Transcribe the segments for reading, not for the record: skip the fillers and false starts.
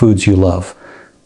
foods you love.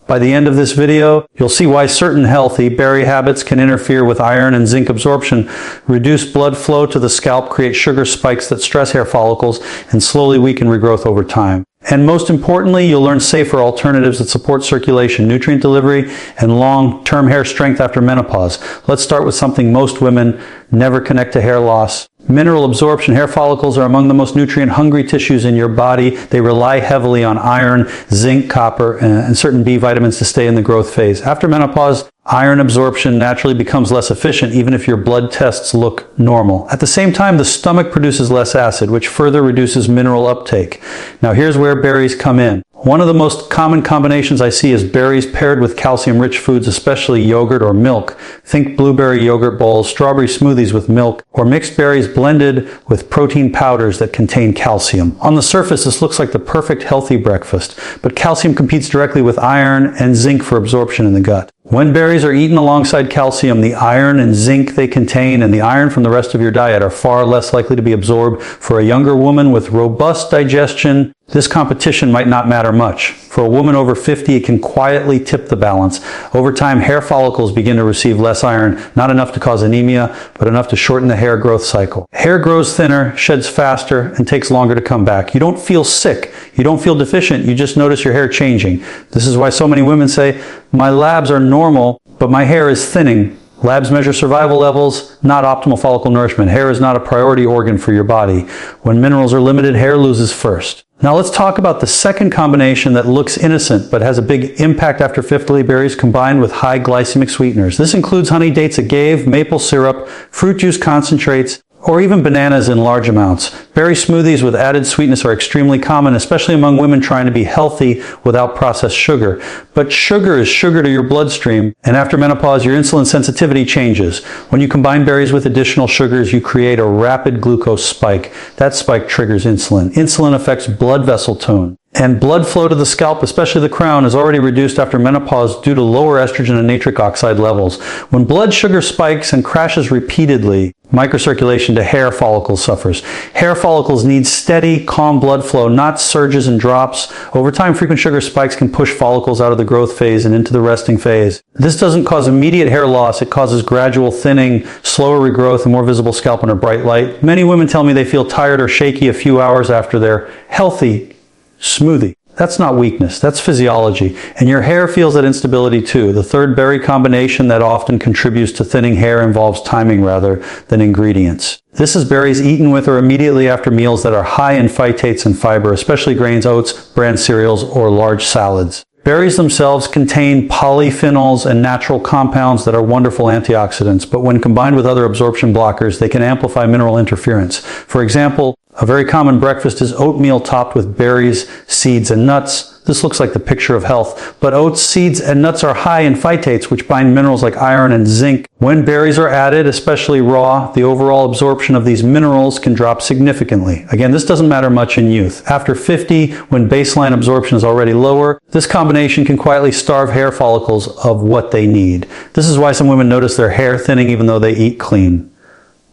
By the end of this video, you'll see why certain healthy berry habits can interfere with iron and zinc absorption, reduce blood flow to the scalp, create sugar spikes that stress hair follicles, and slowly weaken regrowth over time. And most importantly, you'll learn safer alternatives that support circulation, nutrient delivery, and long-term hair strength after menopause. Let's start with something most women never connect to hair loss. Mineral absorption. Hair follicles are among the most nutrient-hungry tissues in your body. They rely heavily on iron, zinc, copper, and certain B vitamins to stay in the growth phase. After menopause, iron absorption naturally becomes less efficient, even if your blood tests look normal. At the same time, the stomach produces less acid, which further reduces mineral uptake. Now here's where berries come in. One of the most common combinations I see is berries paired with calcium-rich foods, especially yogurt or milk. Think blueberry yogurt bowls, strawberry smoothies with milk, or mixed berries blended with protein powders that contain calcium. On the surface, this looks like the perfect healthy breakfast, but calcium competes directly with iron and zinc for absorption in the gut. When berries are eaten alongside calcium, the iron and zinc they contain and the iron from the rest of your diet are far less likely to be absorbed. For a younger woman with robust digestion, this competition might not matter much. For a woman over 50, it can quietly tip the balance. Over time, hair follicles begin to receive less iron, not enough to cause anemia, but enough to shorten the hair growth cycle. Hair grows thinner, sheds faster, and takes longer to come back. You don't feel sick. You don't feel deficient. You just notice your hair changing. This is why so many women say, "My labs are normal, but my hair is thinning." Labs measure survival levels, not optimal follicle nourishment. Hair is not a priority organ for your body. When minerals are limited, hair loses first. Now let's talk about the second combination that looks innocent but has a big impact after 50 berries combined with high glycemic sweeteners. This includes honey dates agave, maple syrup, fruit juice concentrates, or even bananas in large amounts. Berry smoothies with added sweetness are extremely common, especially among women trying to be healthy without processed sugar. But sugar is sugar to your bloodstream, and after menopause, your insulin sensitivity changes. When you combine berries with additional sugars, you create a rapid glucose spike. That spike triggers insulin. Insulin affects blood vessel tone. And blood flow to the scalp, especially the crown, is already reduced after menopause due to lower estrogen and nitric oxide levels. When blood sugar spikes and crashes repeatedly, microcirculation to hair follicles suffers. Hair follicles need steady, calm blood flow, not surges and drops. Over time, frequent sugar spikes can push follicles out of the growth phase and into the resting phase. This doesn't cause immediate hair loss. It causes gradual thinning, slower regrowth, and more visible scalp under bright light. Many women tell me they feel tired or shaky a few hours after their healthy smoothie. That's not weakness, that's physiology. And your hair feels that instability too. The third berry combination that often contributes to thinning hair involves timing rather than ingredients. This is berries eaten with or immediately after meals that are high in phytates and fiber, especially grains, oats, bran cereals, or large salads. Berries themselves contain polyphenols and natural compounds that are wonderful antioxidants, but when combined with other absorption blockers, they can amplify mineral interference. For example, a very common breakfast is oatmeal topped with berries, seeds, and nuts. This looks like the picture of health, but oats, seeds, and nuts are high in phytates, which bind minerals like iron and zinc. When berries are added, especially raw, the overall absorption of these minerals can drop significantly. Again, this doesn't matter much in youth. After 50, when baseline absorption is already lower, this combination can quietly starve hair follicles of what they need. This is why some women notice their hair thinning even though they eat clean.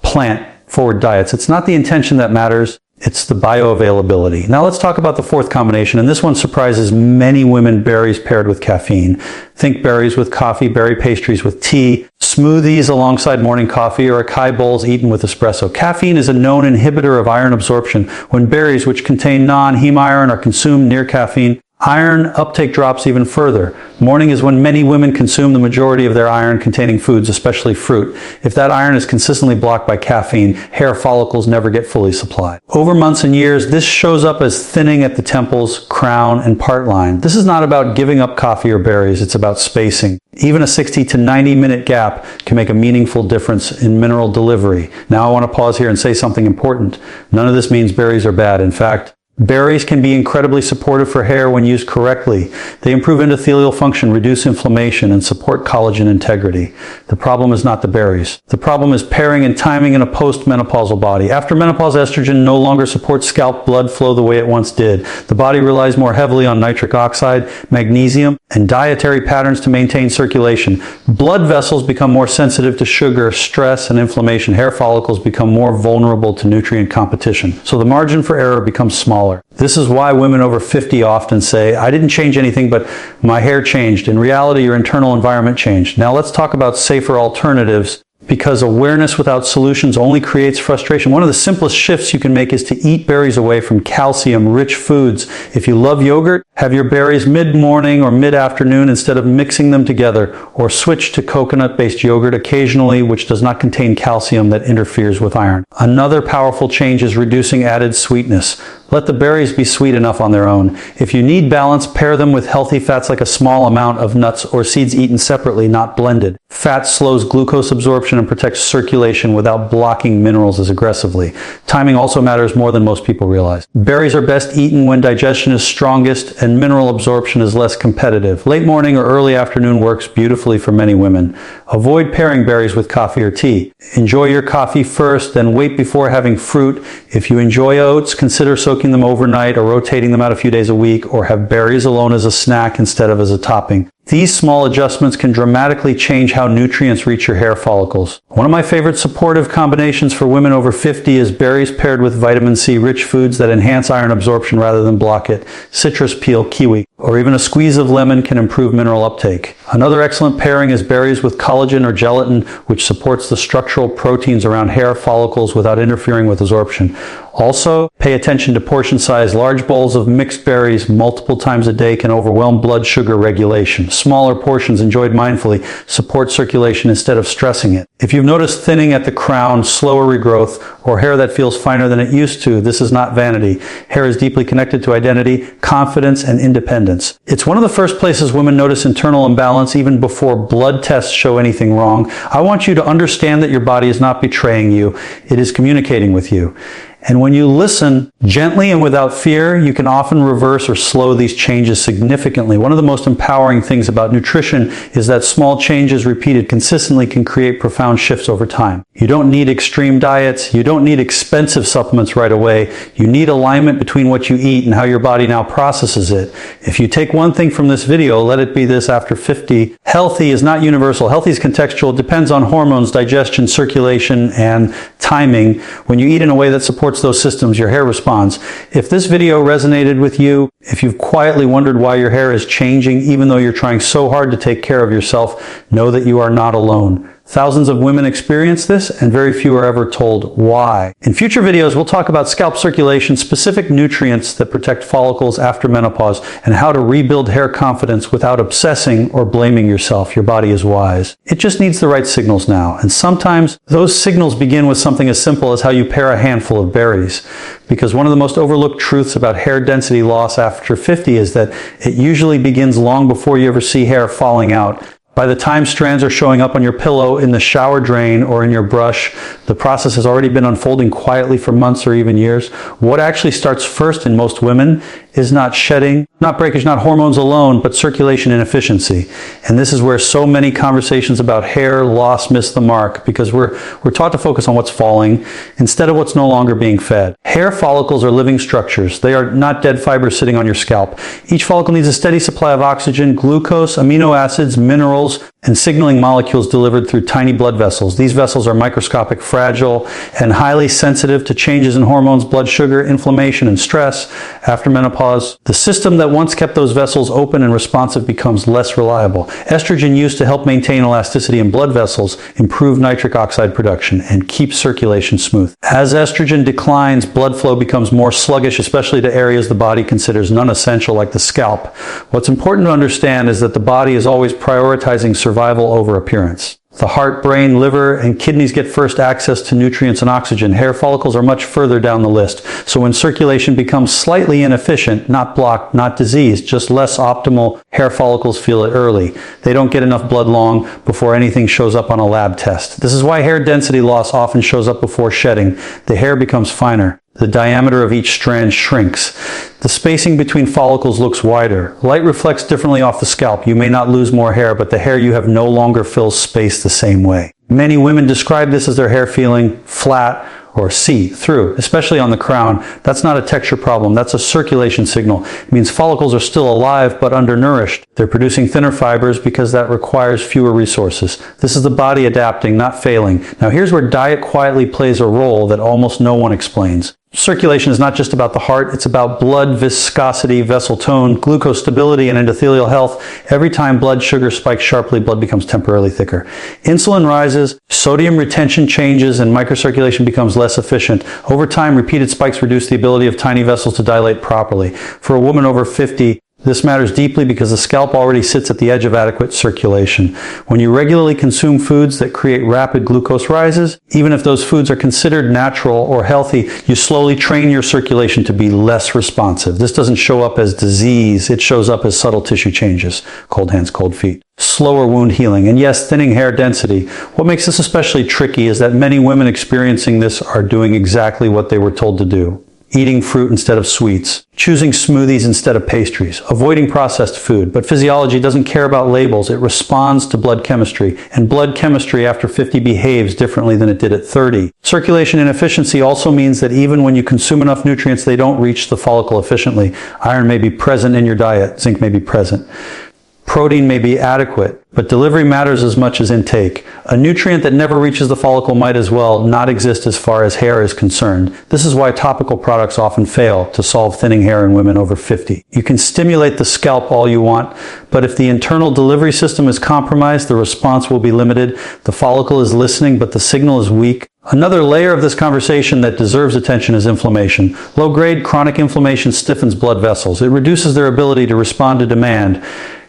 Plant-forward diets. It's not the intention that matters. It's the bioavailability. Now let's talk about the fourth combination, and this one surprises many women: berries paired with caffeine. Think berries with coffee, berry pastries with tea, smoothies alongside morning coffee, or acai bowls eaten with espresso. Caffeine is a known inhibitor of iron absorption. When berries, which contain non-heme iron, are consumed near caffeine, iron uptake drops even further. Morning is when many women consume the majority of their iron-containing foods, especially fruit. If that iron is consistently blocked by caffeine, hair follicles never get fully supplied. Over months and years, this shows up as thinning at the temples, crown, and part line. This is not about giving up coffee or berries, it's about spacing. Even a 60 to 90 minute gap can make a meaningful difference in mineral delivery. Now I want to pause here and say something important. None of this means berries are bad. In fact, berries can be incredibly supportive for hair when used correctly. They improve endothelial function, reduce inflammation, and support collagen integrity. The problem is not the berries. The problem is pairing and timing in a post-menopausal body. After menopause, estrogen no longer supports scalp blood flow the way it once did. The body relies more heavily on nitric oxide, magnesium, and dietary patterns to maintain circulation. Blood vessels become more sensitive to sugar, stress, and inflammation. Hair follicles become more vulnerable to nutrient competition. So the margin for error becomes smaller. smaller. This is why women over 50 often say, I didn't change anything, but my hair changed. In reality, your internal environment changed. Now let's talk about safer alternatives, because awareness without solutions only creates frustration. One of the simplest shifts you can make is to eat berries away from calcium-rich foods. If you love yogurt, have your berries mid-morning or mid-afternoon instead of mixing them together, or switch to coconut-based yogurt occasionally, which does not contain calcium that interferes with iron. Another powerful change is reducing added sweetness. Let the berries be sweet enough on their own. If you need balance, pair them with healthy fats like a small amount of nuts or seeds eaten separately, not blended. Fat slows glucose absorption and protects circulation without blocking minerals as aggressively. Timing also matters more than most people realize. Berries are best eaten when digestion is strongest and mineral absorption is less competitive. Late morning or early afternoon works beautifully for many women. Avoid pairing berries with coffee or tea. Enjoy your coffee first, then wait before having fruit. If you enjoy oats, consider soaking them overnight or rotating them out a few days a week, or have berries alone as a snack instead of as a topping. These small adjustments can dramatically change how nutrients reach your hair follicles. One of my favorite supportive combinations for women over 50 is berries paired with vitamin C rich foods that enhance iron absorption rather than block it. Citrus peel, kiwi, or even a squeeze of lemon can improve mineral uptake. Another excellent pairing is berries with collagen or gelatin, which supports the structural proteins around hair follicles without interfering with absorption. Also, pay attention to portion size. Large bowls of mixed berries multiple times a day can overwhelm blood sugar regulation. Smaller portions enjoyed mindfully support circulation instead of stressing it. If you've noticed thinning at the crown, slower regrowth, or hair that feels finer than it used to, this is not vanity. Hair is deeply connected to identity, confidence, and independence. It's one of the first places women notice internal imbalance even before blood tests show anything wrong. I want you to understand that your body is not betraying you. It is communicating with you. And when you listen gently and without fear, you can often reverse or slow these changes significantly. One of the most empowering things about nutrition is that small changes repeated consistently can create profound shifts over time. You don't need extreme diets. You don't need expensive supplements right away. You need alignment between what you eat and how your body now processes it. If you take one thing from this video, let it be this: after 50, healthy is not universal. Healthy is contextual. It depends on hormones, digestion, circulation, and timing. When you eat in a way that supports those systems, your hair responds. If this video resonated with you, if you've quietly wondered why your hair is changing even though you're trying so hard to take care of yourself, know that you are not alone. Thousands of women experience this, and very few are ever told why. In future videos, we'll talk about scalp circulation, specific nutrients that protect follicles after menopause, and how to rebuild hair confidence without obsessing or blaming yourself. Your body is wise. It just needs the right signals now. And sometimes those signals begin with something as simple as how you pair a handful of berries. Because one of the most overlooked truths about hair density loss after 50 is that it usually begins long before you ever see hair falling out. By the time strands are showing up on your pillow, in the shower drain, or in your brush, the process has already been unfolding quietly for months or even years. What actually starts first in most women is not shedding, not breakage, not hormones alone, but circulation inefficiency. And this is where so many conversations about hair loss miss the mark, because we're taught to focus on what's falling instead of what's no longer being fed. Hair follicles are living structures. They are not dead fibers sitting on your scalp. Each follicle needs a steady supply of oxygen, glucose, amino acids, minerals, and signaling molecules delivered through tiny blood vessels. These vessels are microscopic, fragile, and highly sensitive to changes in hormones, blood sugar, inflammation, and stress. After menopause, the system that once kept those vessels open and responsive becomes less reliable. Estrogen used to help maintain elasticity in blood vessels, improve nitric oxide production, and keep circulation smooth. As estrogen declines, blood flow becomes more sluggish, especially to areas the body considers non-essential, like the scalp. What's important to understand is that the body is always prioritizing survival over appearance. The heart, brain, liver, and kidneys get first access to nutrients and oxygen. Hair follicles are much further down the list. So when circulation becomes slightly inefficient, not blocked, not diseased, just less optimal, hair follicles feel it early. They don't get enough blood long before anything shows up on a lab test. This is why hair density loss often shows up before shedding. The hair becomes finer. The diameter of each strand shrinks. The spacing between follicles looks wider. Light reflects differently off the scalp. You may not lose more hair, but the hair you have no longer fills space the same way. Many women describe this as their hair feeling flat or see-through, especially on the crown. That's not a texture problem. That's a circulation signal. It means follicles are still alive but undernourished. They're producing thinner fibers because that requires fewer resources. This is the body adapting, not failing. Now here's where diet quietly plays a role that almost no one explains. Circulation is not just about the heart, it's about blood viscosity, vessel tone, glucose stability, and endothelial health. Every time blood sugar spikes sharply, blood becomes temporarily thicker. Insulin rises, sodium retention changes, and microcirculation becomes less efficient. Over time, repeated spikes reduce the ability of tiny vessels to dilate properly. For a woman over 50, this matters deeply because the scalp already sits at the edge of adequate circulation. When you regularly consume foods that create rapid glucose rises, even if those foods are considered natural or healthy, you slowly train your circulation to be less responsive. This doesn't show up as disease, it shows up as subtle tissue changes. Cold hands, cold feet. Slower wound healing, and yes, thinning hair density. What makes this especially tricky is that many women experiencing this are doing exactly what they were told to do. Eating fruit instead of sweets, choosing smoothies instead of pastries, avoiding processed food. But physiology doesn't care about labels. It responds to blood chemistry, and blood chemistry after 50 behaves differently than it did at 30. Circulation inefficiency also means that even when you consume enough nutrients, they don't reach the follicle efficiently. Iron may be present in your diet, zinc may be present. Protein may be adequate, but delivery matters as much as intake. A nutrient that never reaches the follicle might as well not exist as far as hair is concerned. This is why topical products often fail to solve thinning hair in women over 50. You can stimulate the scalp all you want, but if the internal delivery system is compromised, the response will be limited. The follicle is listening, but the signal is weak. Another layer of this conversation that deserves attention is inflammation. Low-grade chronic inflammation stiffens blood vessels. It reduces their ability to respond to demand.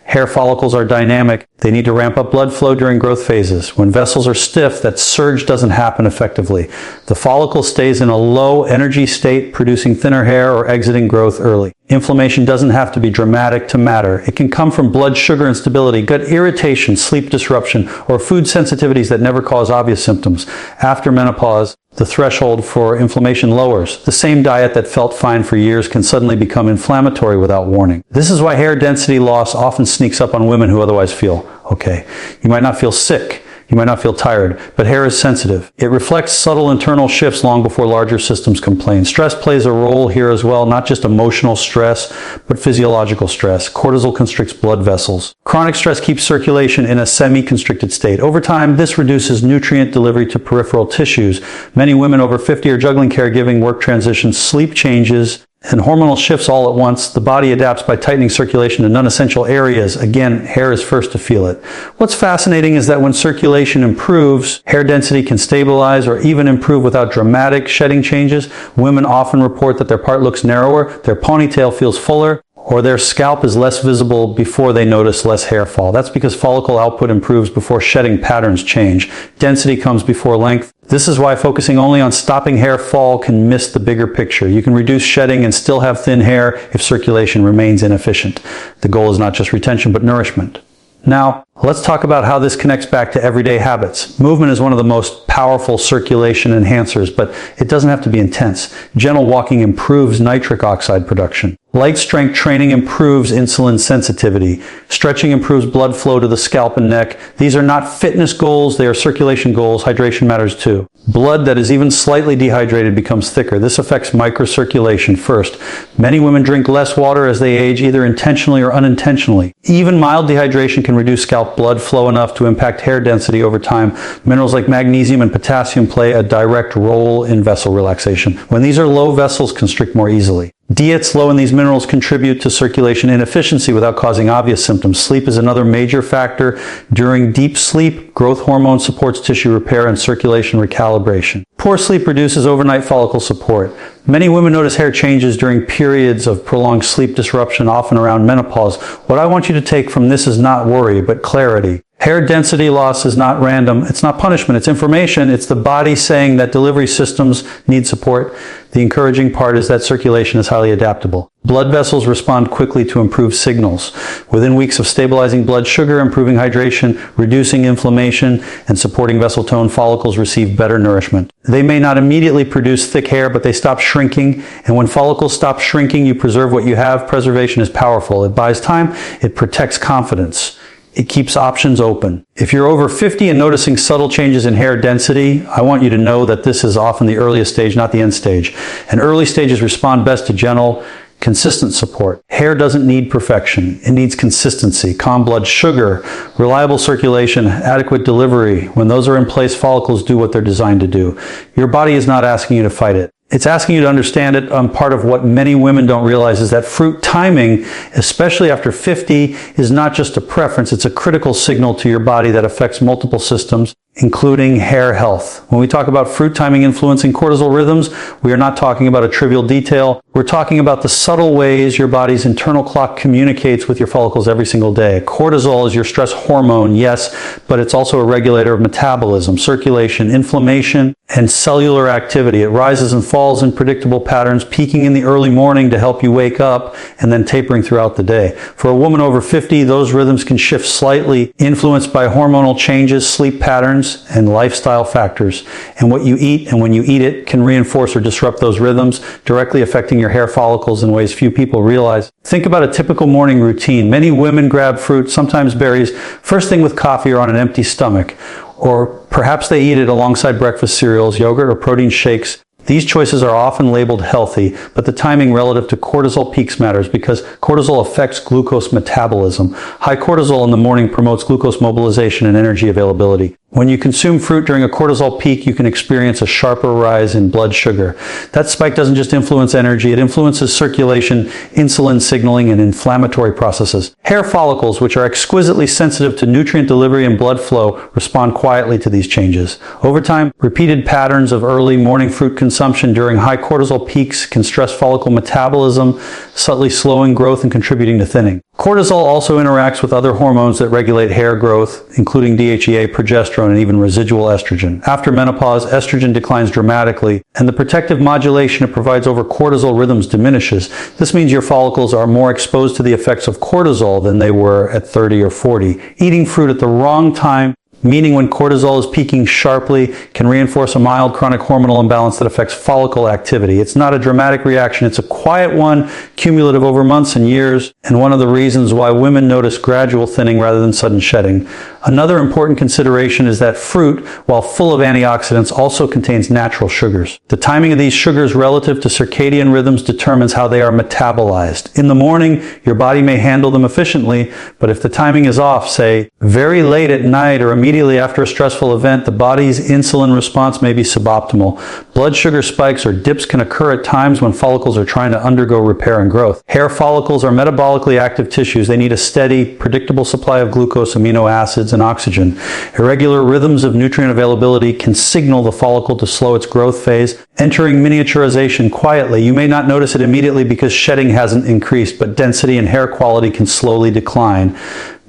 Hair follicles are dynamic. They need to ramp up blood flow during growth phases. When vessels are stiff, that surge doesn't happen effectively. The follicle stays in a low energy state, producing thinner hair or exiting growth early. Inflammation doesn't have to be dramatic to matter. It can come from blood sugar instability, gut irritation, sleep disruption, or food sensitivities that never cause obvious symptoms. After menopause, the threshold for inflammation lowers. The same diet that felt fine for years can suddenly become inflammatory without warning. This is why hair density loss often sneaks up on women who otherwise feel okay. You might not feel sick. You might not feel tired, but hair is sensitive. It reflects subtle internal shifts long before larger systems complain. Stress plays a role here as well, not just emotional stress, but physiological stress. Cortisol constricts blood vessels. Chronic stress keeps circulation in a semi-constricted state. Over time, this reduces nutrient delivery to peripheral tissues. Many women over 50 are juggling caregiving, work transitions, sleep changes, and hormonal shifts all at once. The body adapts by tightening circulation to non-essential areas. Again, hair is first to feel it. What's fascinating is that when circulation improves, hair density can stabilize or even improve without dramatic shedding changes. Women often report that their part looks narrower, their ponytail feels fuller, or their scalp is less visible before they notice less hair fall. That's because follicle output improves before shedding patterns change. Density comes before length. This is why focusing only on stopping hair fall can miss the bigger picture. You can reduce shedding and still have thin hair if circulation remains inefficient. The goal is not just retention, but nourishment. Now, let's talk about how this connects back to everyday habits. Movement is one of the most powerful circulation enhancers, but it doesn't have to be intense. Gentle walking improves nitric oxide production. Light strength training improves insulin sensitivity. Stretching improves blood flow to the scalp and neck. These are not fitness goals, they are circulation goals. Hydration matters too. Blood that is even slightly dehydrated becomes thicker. This affects microcirculation first. Many women drink less water as they age, either intentionally or unintentionally. Even mild dehydration can reduce scalp blood flow enough to impact hair density over time. Minerals like magnesium and potassium play a direct role in vessel relaxation. When these are low, vessels constrict more easily. Diets low in these minerals contribute to circulation inefficiency without causing obvious symptoms. Sleep is another major factor. During deep sleep, growth hormone supports tissue repair and circulation recalibration. Poor sleep reduces overnight follicle support. Many women notice hair changes during periods of prolonged sleep disruption, often around menopause. What I want you to take from this is not worry, but clarity. Hair density loss is not random. It's not punishment. It's information. It's the body saying that delivery systems need support. The encouraging part is that circulation is highly adaptable. Blood vessels respond quickly to improved signals. Within weeks of stabilizing blood sugar, improving hydration, reducing inflammation, and supporting vessel tone, follicles receive better nourishment. They may not immediately produce thick hair, but they stop shrinking. And when follicles stop shrinking, you preserve what you have. Preservation is powerful. It buys time. It protects confidence. It keeps options open. If you're over 50 and noticing subtle changes in hair density, I want you to know that this is often the earliest stage, not the end stage. And early stages respond best to gentle, consistent support. Hair doesn't need perfection. It needs consistency, calm blood sugar, reliable circulation, adequate delivery. When those are in place, follicles do what they're designed to do. Your body is not asking you to fight it. It's asking you to understand it. Part of what many women don't realize is that fruit timing, especially after 50, is not just a preference. It's a critical signal to your body that affects multiple systems, including hair health. When we talk about fruit timing influencing cortisol rhythms, we are not talking about a trivial detail. We're talking about the subtle ways your body's internal clock communicates with your follicles every single day. Cortisol is your stress hormone, yes, but it's also a regulator of metabolism, circulation, inflammation, and cellular activity. It rises and falls in predictable patterns, peaking in the early morning to help you wake up and then tapering throughout the day. For a woman over 50, those rhythms can shift slightly, influenced by hormonal changes, sleep patterns, and lifestyle factors. And what you eat and when you eat it can reinforce or disrupt those rhythms, directly affecting your hair follicles in ways few people realize. Think about a typical morning routine. Many women grab fruit, sometimes berries, first thing with coffee or on an empty stomach. Or perhaps they eat it alongside breakfast cereals, yogurt, or protein shakes. These choices are often labeled healthy, but the timing relative to cortisol peaks matters because cortisol affects glucose metabolism. High cortisol in the morning promotes glucose mobilization and energy availability. When you consume fruit during a cortisol peak, you can experience a sharper rise in blood sugar. That spike doesn't just influence energy, it influences circulation, insulin signaling, and inflammatory processes. Hair follicles, which are exquisitely sensitive to nutrient delivery and blood flow, respond quietly to these changes. Over time, repeated patterns of early morning fruit consumption during high cortisol peaks can stress follicle metabolism, subtly slowing growth and contributing to thinning. Cortisol also interacts with other hormones that regulate hair growth, including DHEA, progesterone, and even residual estrogen. After menopause, estrogen declines dramatically, and the protective modulation it provides over cortisol rhythms diminishes. This means your follicles are more exposed to the effects of cortisol than they were at 30 or 40. Eating fruit at the wrong time, meaning when cortisol is peaking sharply, can reinforce a mild chronic hormonal imbalance that affects follicle activity. It's not a dramatic reaction, it's a quiet one, cumulative over months and years, and one of the reasons why women notice gradual thinning rather than sudden shedding. Another important consideration is that fruit, while full of antioxidants, also contains natural sugars. The timing of these sugars relative to circadian rhythms determines how they are metabolized. In the morning, your body may handle them efficiently, but if the timing is off, say, very late at night or immediately after a stressful event, the body's insulin response may be suboptimal. Blood sugar spikes or dips can occur at times when follicles are trying to undergo repair and growth. Hair follicles are metabolically active tissues. They need a steady, predictable supply of glucose, amino acids, and oxygen. Irregular rhythms of nutrient availability can signal the follicle to slow its growth phase, entering miniaturization quietly. You may not notice it immediately because shedding hasn't increased, but density and hair quality can slowly decline.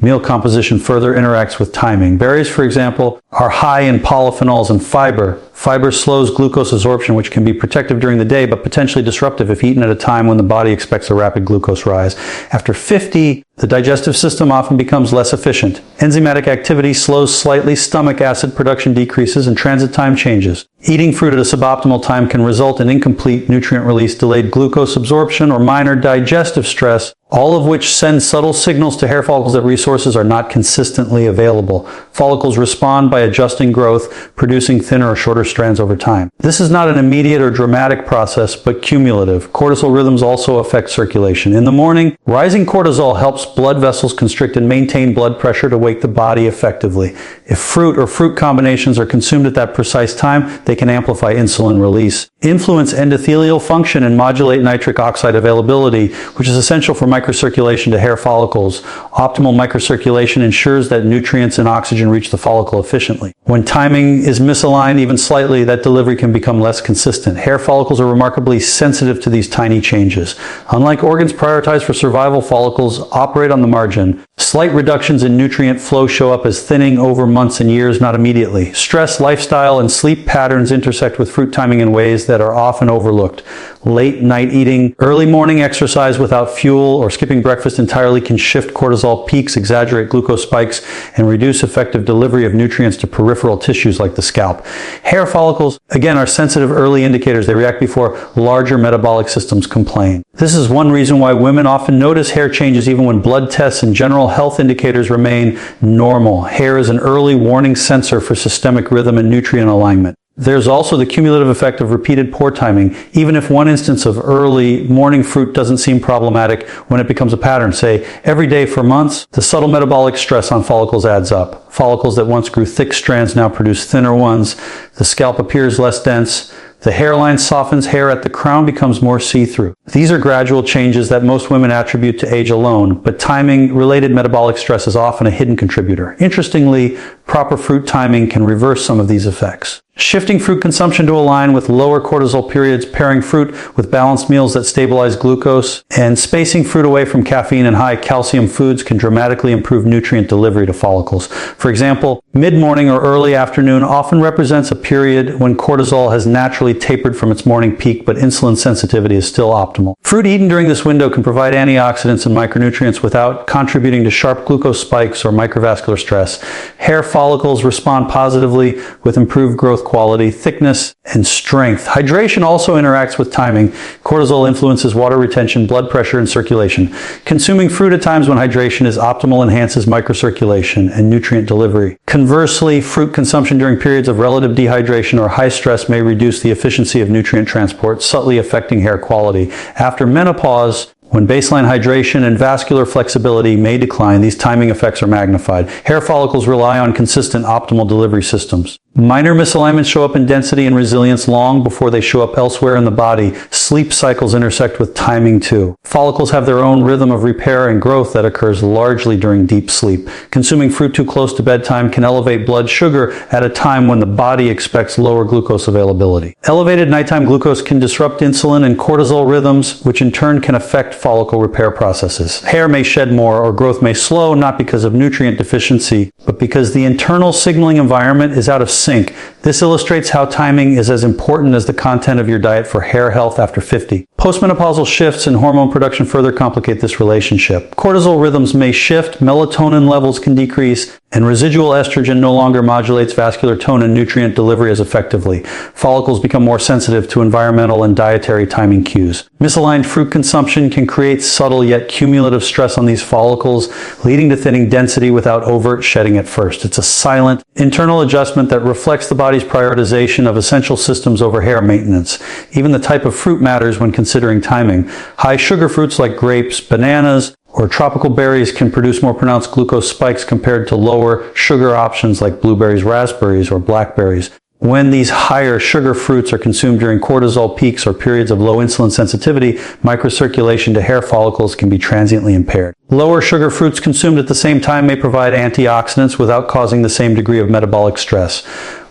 Meal composition further interacts with timing. Berries, for example, are high in polyphenols and fiber. Fiber slows glucose absorption, which can be protective during the day, but potentially disruptive if eaten at a time when the body expects a rapid glucose rise. After 50, the digestive system often becomes less efficient. Enzymatic activity slows slightly, stomach acid production decreases, and transit time changes. Eating fruit at a suboptimal time can result in incomplete nutrient release, delayed glucose absorption, or minor digestive stress, all of which send subtle signals to hair follicles that resources are not consistently available. Follicles respond by adjusting growth, producing thinner or shorter strands over time. This is not an immediate or dramatic process, but cumulative. Cortisol rhythms also affect circulation. In the morning, rising cortisol helps blood vessels constrict and maintain blood pressure to wake the body effectively. If fruit or fruit combinations are consumed at that precise time, they can amplify insulin release, influence endothelial function, and modulate nitric oxide availability, which is essential for microcirculation to hair follicles. Optimal microcirculation ensures that nutrients and oxygen reach the follicle efficiently. When timing is misaligned even slightly, that delivery can become less consistent. Hair follicles are remarkably sensitive to these tiny changes. Unlike organs prioritized for survival, follicles operate on the margin. Slight reductions in nutrient flow show up as thinning over months and years, not immediately. Stress, lifestyle, and sleep patterns intersect with fruit timing in ways that are often overlooked. Late night eating, early morning exercise without fuel, or skipping breakfast entirely can shift cortisol peaks, exaggerate glucose spikes, and reduce effective delivery of nutrients to peripheral tissues like the scalp. Hair follicles, again, are sensitive early indicators. They react before larger metabolic systems complain. This is one reason why women often notice hair changes even when blood tests and general health indicators remain normal. Hair is an early warning sensor for systemic rhythm and nutrient alignment. There's also the cumulative effect of repeated poor timing. Even if one instance of early morning fruit doesn't seem problematic, when it becomes a pattern, say every day for months, the subtle metabolic stress on follicles adds up. Follicles that once grew thick strands now produce thinner ones. The scalp appears less dense. The hairline softens, hair at the crown becomes more see-through. These are gradual changes that most women attribute to age alone, but timing-related metabolic stress is often a hidden contributor. Interestingly, proper fruit timing can reverse some of these effects. Shifting fruit consumption to align with lower cortisol periods, pairing fruit with balanced meals that stabilize glucose, and spacing fruit away from caffeine and high calcium foods can dramatically improve nutrient delivery to follicles. For example, mid-morning or early afternoon often represents a period when cortisol has naturally tapered from its morning peak, but insulin sensitivity is still optimal. Fruit eaten during this window can provide antioxidants and micronutrients without contributing to sharp glucose spikes or microvascular stress. Hair follicles respond positively with improved growth quality, thickness, and strength. Hydration also interacts with timing. Cortisol influences water retention, blood pressure, and circulation. Consuming fruit at times when hydration is optimal enhances microcirculation and nutrient delivery. Conversely, fruit consumption during periods of relative dehydration or high stress may reduce the efficiency of nutrient transport, subtly affecting hair quality. After menopause, when baseline hydration and vascular flexibility may decline, these timing effects are magnified. Hair follicles rely on consistent optimal delivery systems. Minor misalignments show up in density and resilience long before they show up elsewhere in the body. Sleep cycles intersect with timing too. Follicles have their own rhythm of repair and growth that occurs largely during deep sleep. Consuming fruit too close to bedtime can elevate blood sugar at a time when the body expects lower glucose availability. Elevated nighttime glucose can disrupt insulin and cortisol rhythms, which in turn can affect follicle repair processes. Hair may shed more or growth may slow, not because of nutrient deficiency, but because the internal signaling environment is out of sync. This illustrates how timing is as important as the content of your diet for hair health after 50. Postmenopausal shifts in hormone production further complicate this relationship. Cortisol rhythms may shift, melatonin levels can decrease, and residual estrogen no longer modulates vascular tone and nutrient delivery as effectively. Follicles become more sensitive to environmental and dietary timing cues. Misaligned fruit consumption can create subtle yet cumulative stress on these follicles, leading to thinning density without overt shedding at first. It's a silent, internal adjustment that reflects the body's prioritization of essential systems over hair maintenance. Even the type of fruit matters when considering timing. High sugar fruits like grapes, bananas, or tropical berries can produce more pronounced glucose spikes compared to lower sugar options like blueberries, raspberries, or blackberries. When these higher sugar fruits are consumed during cortisol peaks or periods of low insulin sensitivity, microcirculation to hair follicles can be transiently impaired. Lower sugar fruits consumed at the same time may provide antioxidants without causing the same degree of metabolic stress.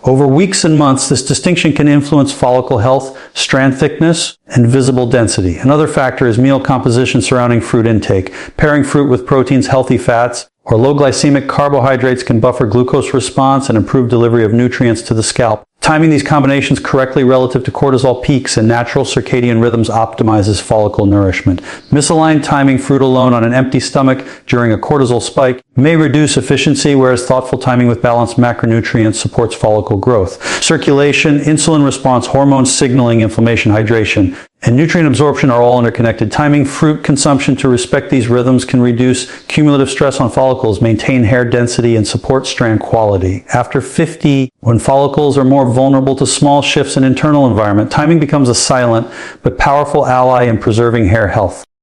Over weeks and months, this distinction can influence follicle health, strand thickness, and visible density. Another factor is meal composition surrounding fruit intake. Pairing fruit with proteins, healthy fats, or low glycemic carbohydrates can buffer glucose response and improve delivery of nutrients to the scalp. Timing these combinations correctly relative to cortisol peaks and natural circadian rhythms optimizes follicle nourishment. Misaligned timing fruit alone on an empty stomach during a cortisol spike may reduce efficiency, whereas thoughtful timing with balanced macronutrients supports follicle growth. Circulation, insulin response, hormone signaling, inflammation, hydration, and nutrient absorption are all interconnected. Timing fruit consumption to respect these rhythms can reduce cumulative stress on follicles, maintain hair density, and support strand quality. After 50, when follicles are more vulnerable to small shifts in internal environment, timing becomes a silent but powerful ally in preserving hair health.